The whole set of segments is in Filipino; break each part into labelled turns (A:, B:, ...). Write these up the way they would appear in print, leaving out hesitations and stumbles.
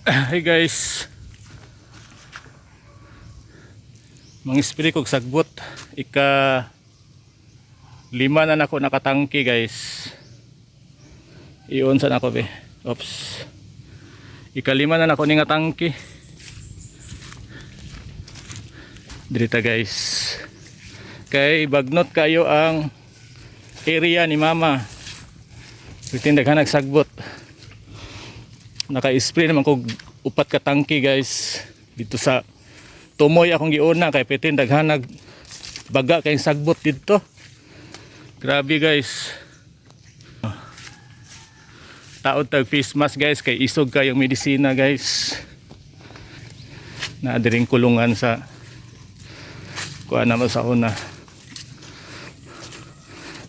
A: Hey guys, mangispili kog sagbot. Ika lima na nako nakatangki guys. Iyon sa nako be. Oops. Ika lima na nako ni nga tangki. Dirita guys. Kay bagnot kayo ang area ni mama. Pitindaghan nagsagbot. Naka-spray naman kog upat ka tangki guys dito sa tumoy akong giuna kay pitin daghanag baga kay sagbot dito. Grabe guys. Taod tag face mask guys kay isog kayong medisina guys. Na diring kulungan sa kuan naman sa una.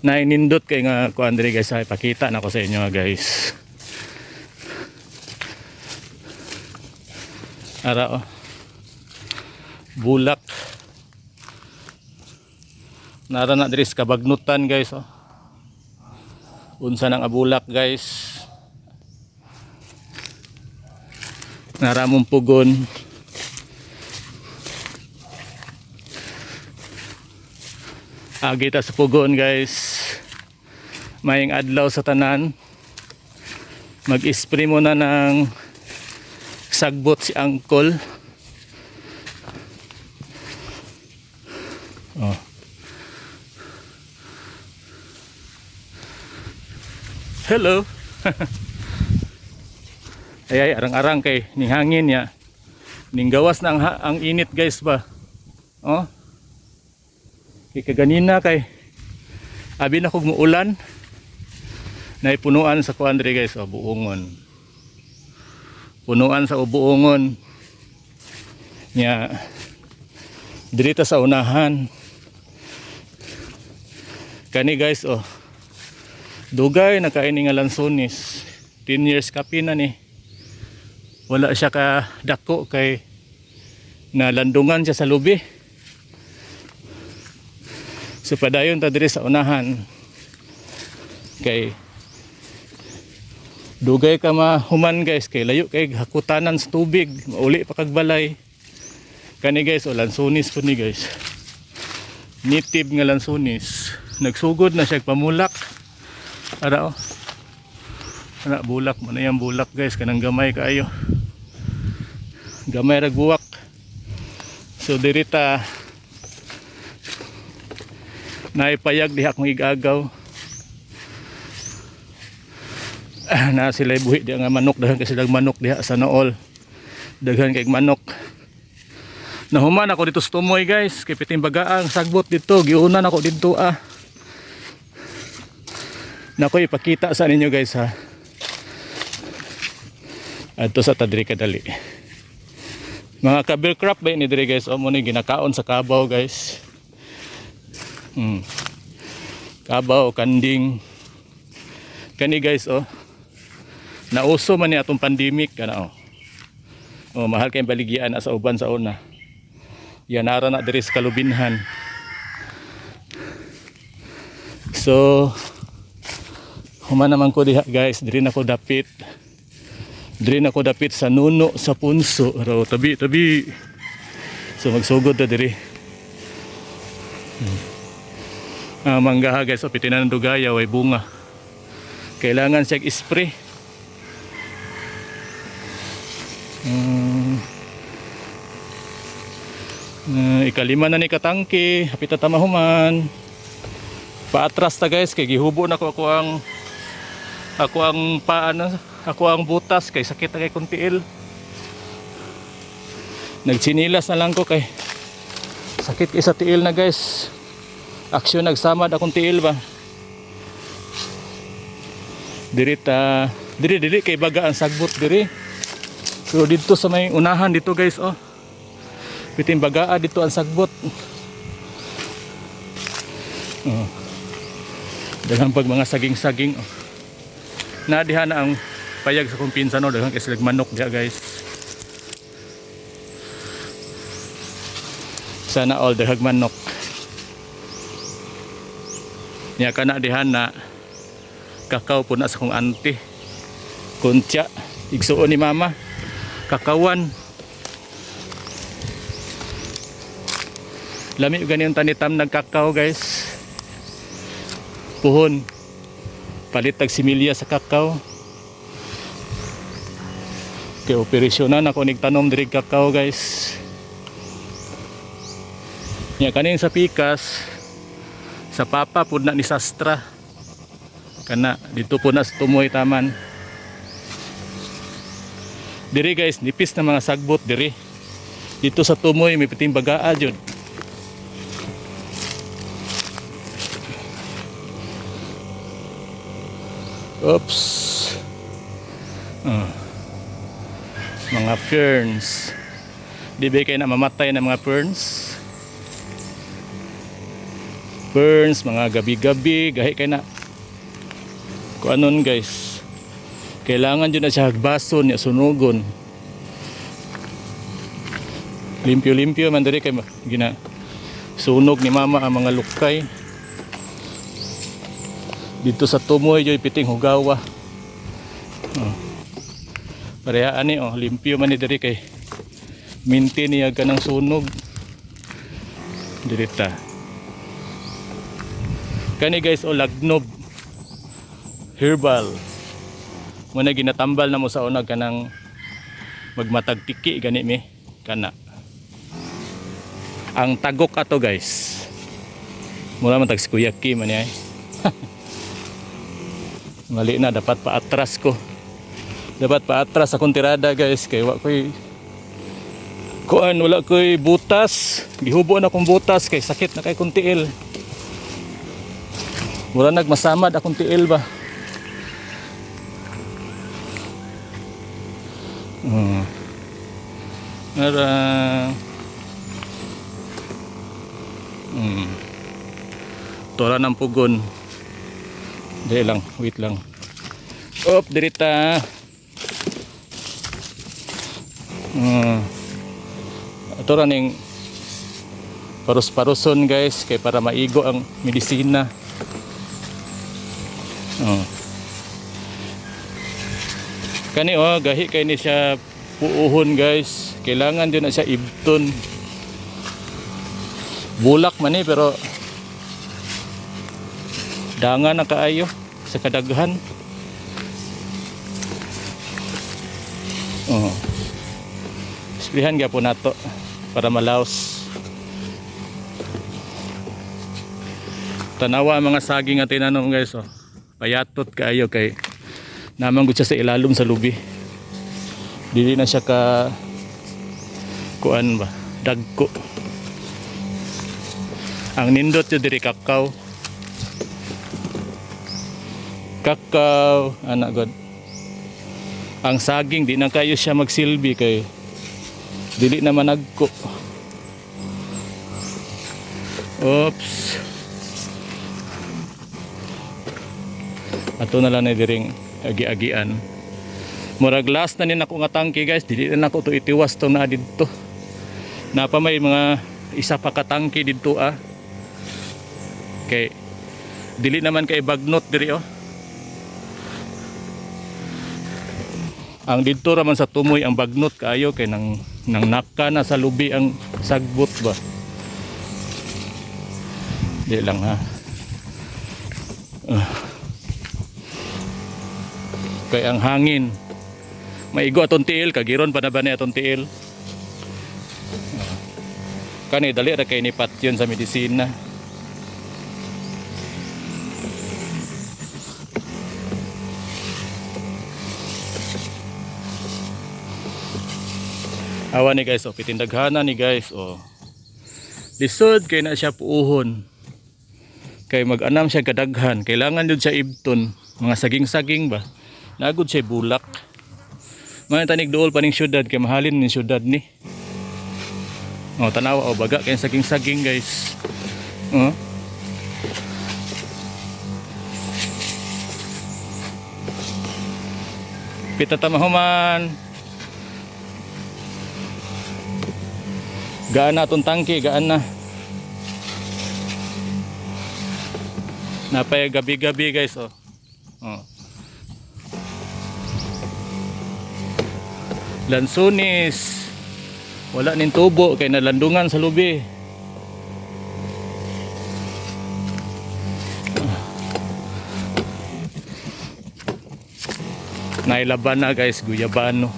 A: Nainindot kay nga kuan diri guys, ay pakita na ko sa inyo guys. Ara oh. Bulak. Nara na diri sa kabagnutan guys oh. Unsa nang abulak guys. Nara mong pugon. Agita sa pugon guys. Maying adlaw sa tanan. Mag-spray mo na ng sagbot si Uncle. Oh. Hello. Ay arang-arang kay ning hangin ya. Ning gawas na ang init guys ba. Oh. Kay kaganina kay abi na kog muulan. Naipunuan sa kuan diri guys, oh, buongon. Punuan sa ubuongon nya dirita sa unahan kani guys oh dugay nakaini nga lansones 10 years kapi na ni wala siya ka dako kay nalandungan siya sa lubi so padayon ta diri sa unahan kay dugay ka mahuman guys kay layo kay hakutanan sa tubig mauli pa kag balay kani guys o lansones po ni guys native nga lansones nagsugod na siya pamulak ara oh ana bulak man yang bulak guys kanang gamay kaayo gamay ra buwak so dirita naipayag diha kong igagaw na sila buhi diha nga manok daghan kasi dag manok diha sa nool daghan kay manok nahuman ako dito sa tumoy guys kay piting bagaang sagbot dito giunan ako dito nako ipakita sa ninyo guys ha adto sa tadiri kadali mga caber crop ba ni diri guys o mo ni ginakaon sa kabaw guys kabaw kanding kani guys oh nauso man ni atong pandemic kana oh. Oh mahal kay baligyan sa uban sa una. Yan ara na diri sa kalubinhan. So human naman ko diha guys, diri na ko dapit. Diri na ko dapit sa nuno sa punso. Raw tabi. So magsugod ta diri. Manggaha guys, o pitinan ng dugaya way bunga. Kailangan siya i-spray. Ikalima na ni katangki hapit ta mahuman paatras ta guys kay gihubo na ko ako ang paano ako ang butas kay sakit na kay kong tiil nagtsinilas na lang ko kay sakit kay sa tiil na guys aksyon nagsamad akong tiil ba diri kay baga ang sagbot diri so dito sa may unahan dito guys oh piting bagaa dito ang sagbot oh. Daghang pag mga saging oh. Na diha na ang payag sa kong pinsan no daghang kay manok diha guys sana all daghang manok nya kana diha na kakaw po na sa kong auntie kuntya igsuon ni mama kakawan. Lami ganyan tanitam nagkakaw guys. Puhon. Palit tag similya sa kakao. Kay operasyonan ako nigtanom diri kakao guys. Nya kanin sa pikas sa papa pud na ni sastra. Kana dito po na sa tumoy taman. Diri guys, nipis na mga sagbot diri. Dito sa tumoy may piting bagaa jud. Oops. Mga ferns. Di ba kayo na mamatay ng mga ferns? Ferns, mga gabi-gabi, gahi kayo na. Kung anon guys. Kailangan dyan na siya hagbason, ya sunugon. Limpyo-limpyo man diri kay gina sunog ni mama ang mga lukay. Dito sa tumoy joy piting hugawa. Pareha ani limpyo man ni diri kay maintain niya kanang sunog. Dirita. Kani guys lagnob. Herbal. Muna ginatambal na mo sa unag kanang magmatag tiki gani mi kana. Ang tagok ato guys. Mula man tag sukuyaki man ay. Mali na, dapat paatras ko. Dapat paatras akong tirada guys. Kaya wala ko'y butas. Gihubo na akong butas. Kaya sakit na kay kong tiil. Wala nagmasamad akong tiil ba. Tora ng pugon. Dili lang, wait lang. Op, dirita. Ito raning parus-paruson guys, kay para maigo ang medisina. Kani gahi kay ni siya puuhon guys. Kailangan din na siya ibton. Bulak man ni pero dangan na kaayo sa kadaghan. Isprihan gyapon nato para malaos. Tanawa ang mga saging at tinanom guys payatot kaayo kay naman gud siya sa ilalom sa lubi. Dili na siya ka kuan ba dagko. Ang nindot yo diri kakao. Kakao anak god. Ang saging di na kayo siya magsilbi kay dili na managko. Oops. Ato na lang na diring agi-agian. Murag last na ni nako nga tangke guys, dili na nako to itiwas to na didto. Napa may mga isa pa ka tangke didto Kay dili naman kay bagnot diri Ang didto raman sa tumoy ang bagnot kaayo kay nang naka na sa lubi ang sagbot ba. Di lang ha. Kay ang hangin maigo aton tiil kagiron pa na ba ni aton tiil. Kani dali ra kay ni patyon sa medisina. Awa ni guys pitindaghana ni guys lisod kay na siya puuhon. Kay mag-anam siya kadaghan, kailangan jud siya ibton, mga saging-saging ba. Nagud siya bulak. Man tanig duol pa ning syudad kay mahalin ning syudad ni. Tanawa baga kay saging-saging guys. Pita tamahuman. Gaan na itong tangke, gaan na. Napay gabi-gabi guys Lansones. Wala ning tubo kay nalandungan sa lubi. Nailaban na guys, guyabano.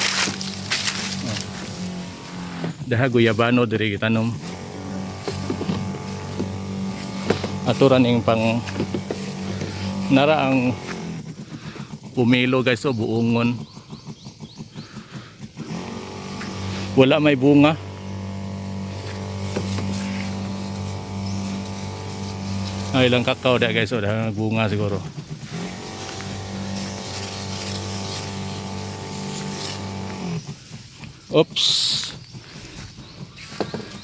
A: Daha guyabano diri gitanom. Aturan ing pang nara ang pumilo guys o buongon. Wala may bunga. Ay lang kakao da guys o da bunga siguro. Oops.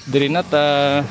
A: Diri na ta.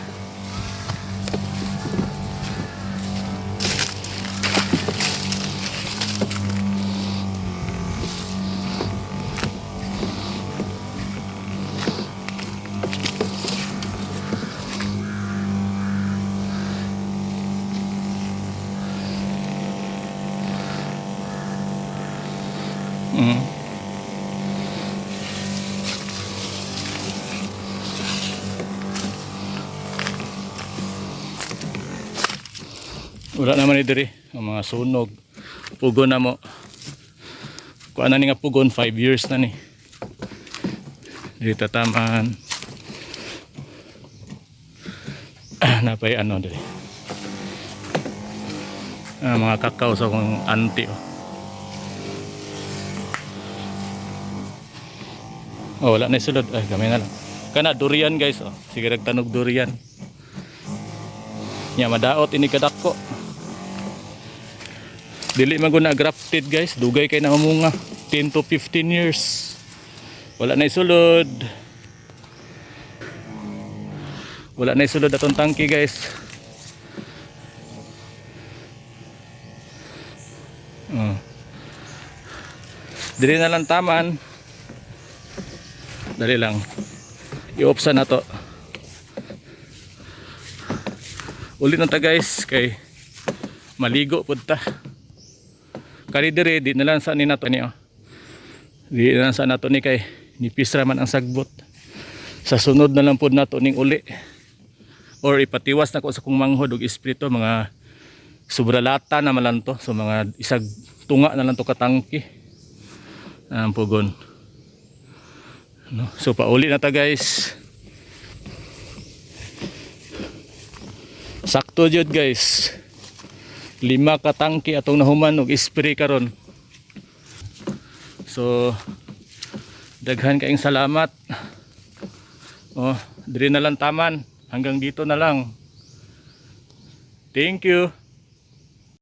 A: Wala naman ni diri ang mga sunog. Pugon na mo. Kuha na ni nga pugon 5 years na ni. Dito tamaan. Napay ano diri. Mga kakao sa kong auntie. Oh, wala na sulod. Ay, gamay na lang. Kana durian guys. Oh. Sige nagtanog durian. Nya madaot ini kadako. Dili man guna grafted guys, dugay kay namamunga 10 to 15 years. Wala na isulod. Wala na isulod atong tangke guys. Dili na lang taman. Dali lang. I-off na to. Uli na ta guys kay maligo pud ta. Kali dire di na lang sa ni nato ni oh. Di na lang sa nato ni kay nipis ra man ang sagbot. Sa sunod na lang pud nato ning uli. Or ipatiwas na ko sa kong manghod og espiritu mga sobra lata na man to. So mga isag tunga na lang to katangki. Ang pugon. No? So pauli na ta guys. Sakto jud guys. 5 ka tangki atong nahuman og spray karon. So daghan kaayong salamat. Oh, diri na lang taman. Hanggang dito na lang. Thank you.